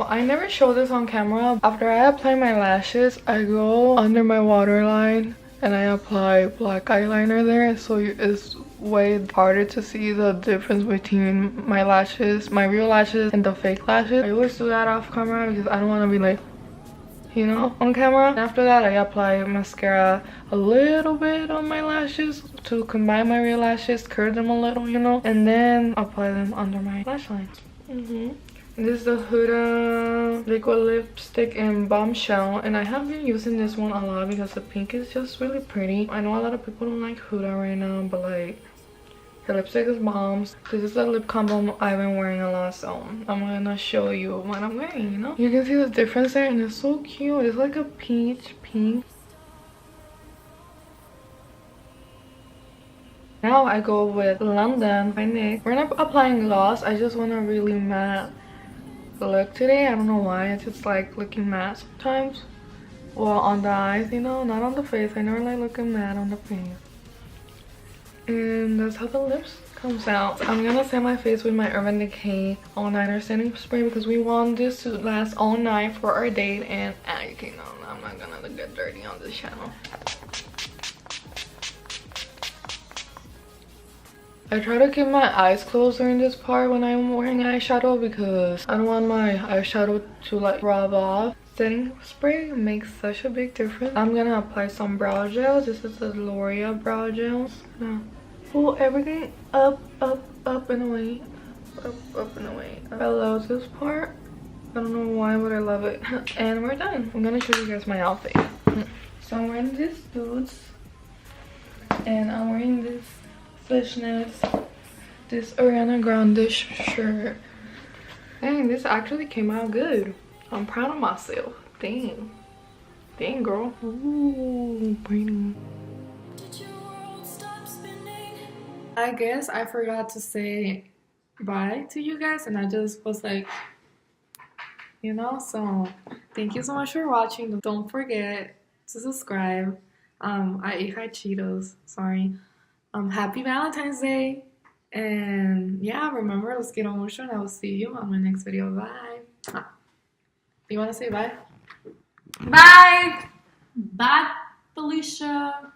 I never show this on camera. After I apply my lashes, I go under my waterline and I apply black eyeliner there, so it's way harder to see the difference between my lashes, my real lashes, and the fake lashes. I always do that off camera because I don't want to be like, you know, on camera. And after that, I apply mascara a little bit on my lashes to combine my real lashes, curve them a little, you know, and then apply them under my lash line. This is the Huda liquid lipstick in Bombshell, and I have been using this one a lot because the pink is just really pretty. I know a lot of people don't like Huda right now, but like, the lipstick is bombs. This is the lip combo I've been wearing a lot, so I'm gonna show you what I'm wearing, you know? You can see the difference there, and it's so cute. It's like a peach pink. Now I go with London by NYX. We're not applying gloss. I just want a really matte look today. I don't know why. It's just like looking matte sometimes. Well, on the eyes, you know, not on the face. I never like looking matte on the face. And that's how the lips comes out. I'm gonna set my face with my Urban Decay All Nighter Setting Spray because we want this to last all night for our date, and you know, I'm not gonna get dirty on this channel. I try to keep my eyes closed during this part when I'm wearing eyeshadow because I don't want my eyeshadow to like rub off. Setting spray makes such a big difference. I'm gonna apply some brow gel. This is the L'Oreal brow gel. Pull everything up and away. Up and away. I love this part. I don't know why, but I love it. And we're done. I'm gonna show you guys my outfit. So I'm wearing these boots, and I'm wearing this fishnets, this Ariana Grande shirt. Dang, this actually came out good. I'm proud of myself. Dang. Dang, girl. Ooh, pretty. I guess I forgot to say bye to you guys, and I just was like, you know, so thank you so much for watching. Don't forget to subscribe. I ate hot Cheetos, sorry. Happy Valentine's Day, and yeah, remember, let's get on motion. I will see you on my next video. Bye. You want to say bye? Bye. Bye, Felicia.